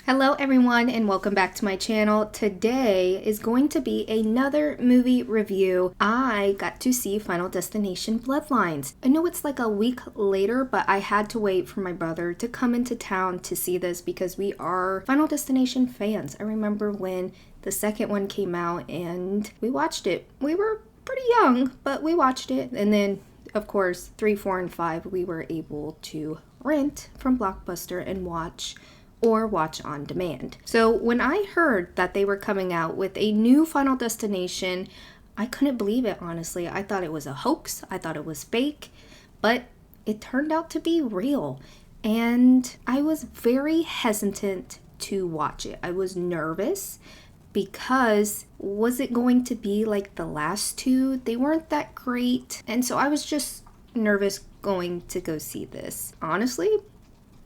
Hello everyone and welcome back to my channel. Today is going to be another movie review. I got to see Final Destination Bloodlines. I know it's like a week later, but I had to wait for my brother to come into town to see this because we are Final Destination fans. I remember when the second one came out and we watched it. We were pretty young, but we watched it. And then of course 3, 4, and 5 we were able to rent from Blockbuster and watch on demand. So when I heard that they were coming out with a new Final Destination, I couldn't believe it, honestly. I thought it was a hoax. I thought it was fake, but it turned out to be real. And I was very hesitant to watch it. I was nervous because was it going to be like the last two? They weren't that great. And so I was just nervous going to go see this. Honestly,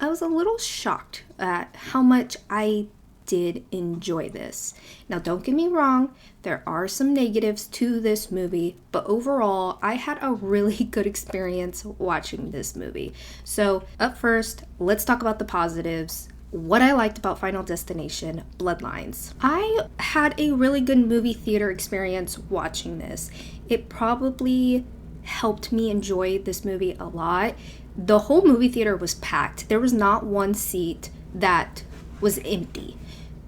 I was a little shocked at how much I did enjoy this. Now, don't get me wrong, there are some negatives to this movie, but overall, I had a really good experience watching this movie. So, up first, let's talk about the positives. What I liked about Final Destination Bloodlines. I had a really good movie theater experience watching this. It probably helped me enjoy this movie a lot. The whole movie theater was packed. There was not one seat that was empty.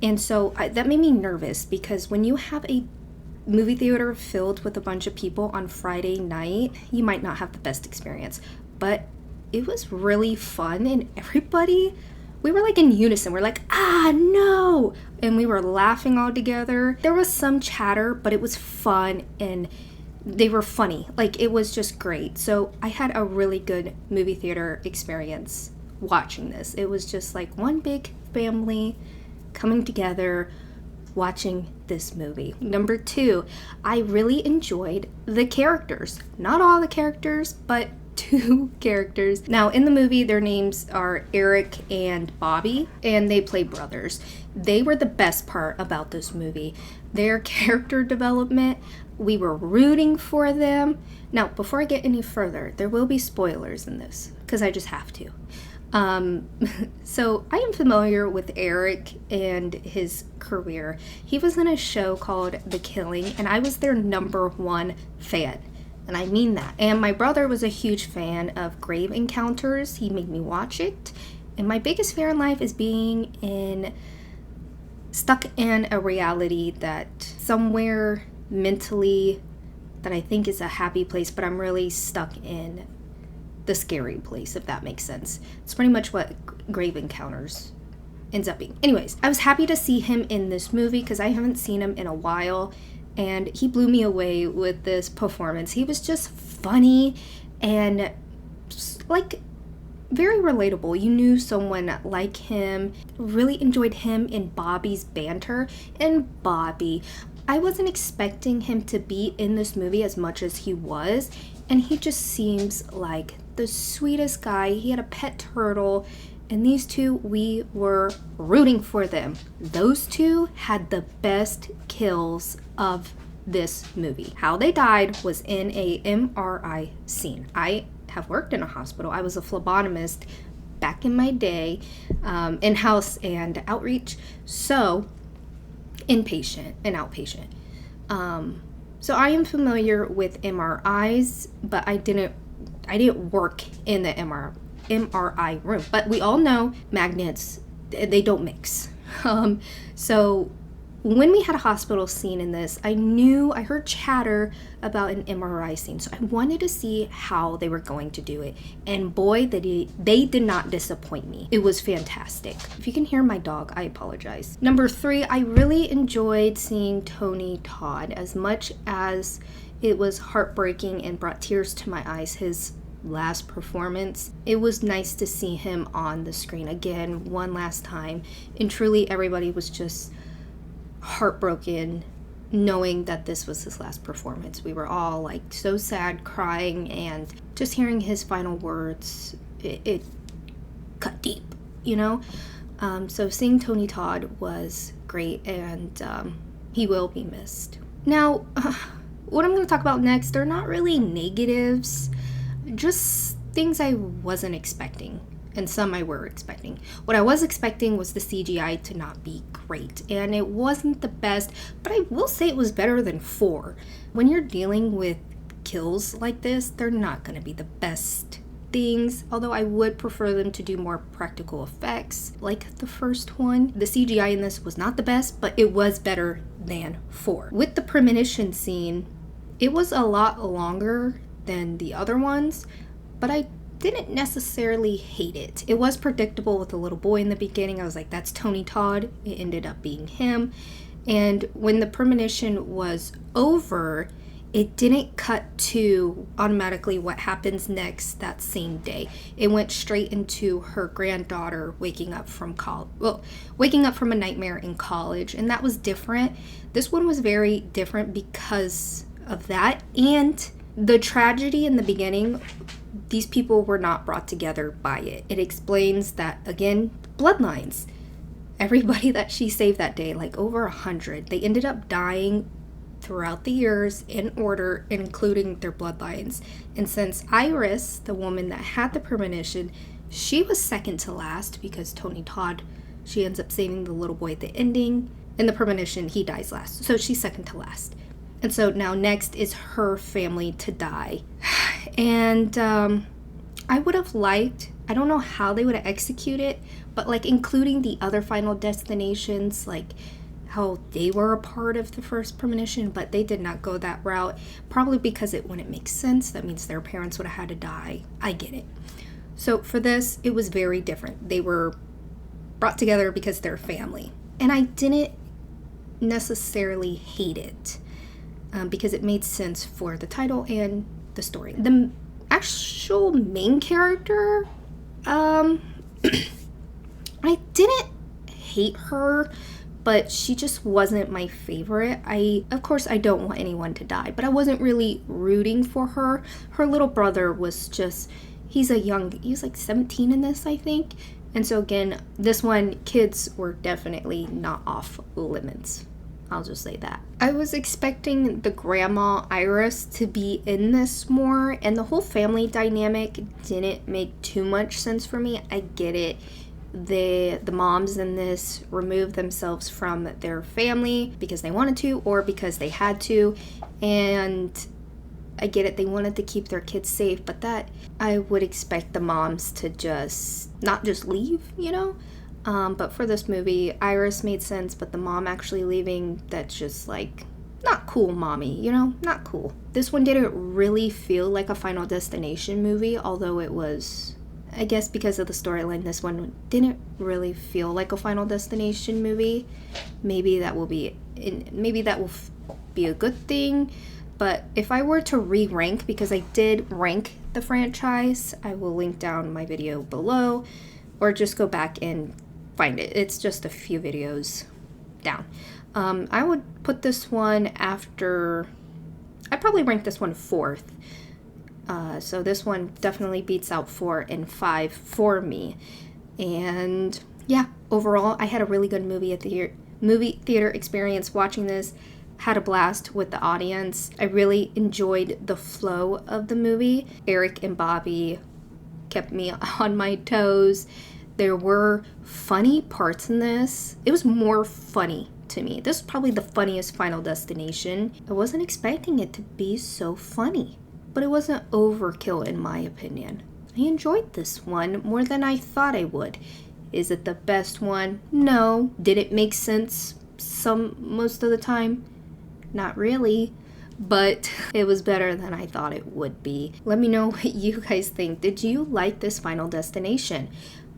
And so that made me nervous because when you have a movie theater filled with a bunch of people on Friday night, you might not have the best experience. But it was really fun and we were like in unison. We're like, no! And we were laughing all together. There was some chatter, but it was fun and they were funny. Like, it was just great. So I had a really good movie theater experience watching this. It was just like one big family coming together watching this movie. Number 2, I really enjoyed the characters. Not all the characters, but 2 characters. Now, in the movie, their names are Eric and Bobby, and they play brothers. They were the best part about this movie. Their character development, we were rooting for them. Now, before I get any further, there will be spoilers in this, because I just have to. So I am familiar with Eric and his career. He was in a show called The Killing, and I was their #1 fan. And I mean that. And my brother was a huge fan of Grave Encounters. He made me watch it. And my biggest fear in life is stuck in a reality that somewhere mentally that I think is a happy place, but I'm really stuck in the scary place, if that makes sense. It's pretty much what Grave Encounters ends up being. Anyways, I was happy to see him in this movie because I haven't seen him in a while. And he blew me away with this performance. He was just funny and like very relatable. You knew someone like him. Really enjoyed him in Bobby's banter. And Bobby, I wasn't expecting him to be in this movie as much as he was. And he just seems like the sweetest guy. He had a pet turtle. And these two, we were rooting for them. Those two had the best kills of this movie. How they died was in a MRI scene. I have worked in a hospital. I was a phlebotomist back in my day, in-house and outreach. So, inpatient and outpatient. So I am familiar with MRIs, but I didn't work in the MRI room. But we all know magnets, they don't mix. So when we had a hospital scene in this, I heard chatter about an MRI scene. So I wanted to see how they were going to do it. And boy, they did not disappoint me. It was fantastic. If you can hear my dog, I apologize. Number 3, I really enjoyed seeing Tony Todd. As much as it was heartbreaking and brought tears to my eyes, his last performance, it was nice to see him on the screen again one last time. And truly everybody was just heartbroken knowing that this was his last performance. We were all like so sad, crying, and just hearing his final words, it cut deep, you know? So seeing Tony Todd was great, and he will be missed. Now, what I'm going to talk about next, they're not really negatives, just things I wasn't expecting. and some I were expecting. What I was expecting was the CGI to not be great, and it wasn't the best, but I will say it was better than 4. When you're dealing with kills like this, they're not going to be the best things, although I would prefer them to do more practical effects like the first one. The CGI in this was not the best, but it was better than 4. With the premonition scene, it was a lot longer than the other ones, but I didn't necessarily hate it. It was predictable with the little boy in the beginning. I was like, that's Tony Todd. It ended up being him. And when the premonition was over, it didn't cut to automatically what happens next that same day. It went straight into her granddaughter waking up from waking up from a nightmare in college, and that was different. This one was very different because of that, and the tragedy in the beginning, these people were not brought together by it. It explains that, again, bloodlines. Everybody that she saved that day, like over 100, they ended up dying throughout the years in order, including their bloodlines. And since Iris, the woman that had the premonition, she was second to last because Tony Todd, she ends up saving the little boy at the ending. In the premonition, he dies last. So she's second to last. And so now next is her family to die. And I would have liked, I don't know how they would have executed, but like including the other Final Destinations, like how they were a part of the first premonition, but they did not go that route, probably because it wouldn't make sense. That means their parents would have had to die. I get it. So for this, it was very different. They were brought together because they're family. And I didn't necessarily hate it because it made sense for the title and the story. The actual main character, I didn't hate her, but she just wasn't my favorite. Of course, I don't want anyone to die, but I wasn't really rooting for her. Her little brother was just, he's like 17 in this, I think. And so again, this one, kids were definitely not off limits. I'll just say that. I was expecting the grandma Iris to be in this more, and the whole family dynamic didn't make too much sense for me. I get it. The moms in this removed themselves from their family because they wanted to or because they had to, and I get it, they wanted to keep their kids safe, but that I would expect the moms to not just leave, you know? But for this movie, Iris made sense, but the mom actually leaving, that's just like, not cool, mommy, you know? Not cool. This one didn't really feel like a Final Destination movie, although it was, I guess because of the storyline, this one didn't really feel like a Final Destination movie. Maybe that will be a good thing. But if I were to re-rank, because I did rank the franchise, I will link down my video below, or just go back and find it. It's just a few videos down. I would put this one after, I'd probably rank this one 4th. So this one definitely beats out 4 and 5 for me. And yeah, overall, I had a really good movie theater experience watching this. Had a blast with the audience. I really enjoyed the flow of the movie. Eric and Bobby kept me on my toes. There were funny parts in this. It was more funny to me. This is probably the funniest Final Destination. I wasn't expecting it to be so funny, but it wasn't overkill in my opinion. I enjoyed this one more than I thought I would. Is it the best one? No. Did it make sense most of the time? Not really, but it was better than I thought it would be. Let me know what you guys think. Did you like this Final Destination?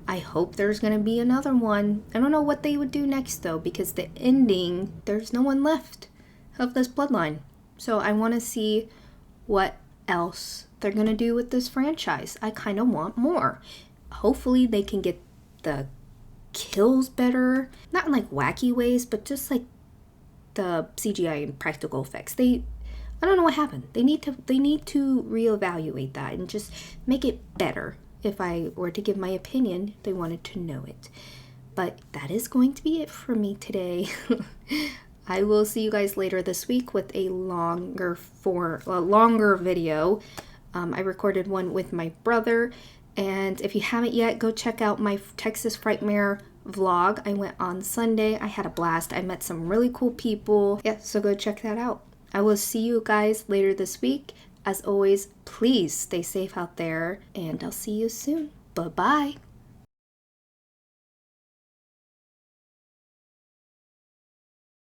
I hope there's gonna be another one. I don't know what they would do next though, because the ending, there's no one left of this bloodline. So I want to see what else they're gonna do with this franchise. I kind of want more. Hopefully they can get the kills better, not in like wacky ways, but just like the CGI and practical effects. I don't know what happened. They need to reevaluate that and just make it better. If I were to give my opinion, they wanted to know it. But that is going to be it for me today. I will see you guys later this week with a longer video. I recorded one with my brother, And if you haven't yet, go check out my Texas Frightmare vlog. I went on Sunday. I had a blast. I met some really cool people. Yeah, so go check that out. I will see you guys later this week. As always, please stay safe out there, and I'll see you soon. Bye-bye.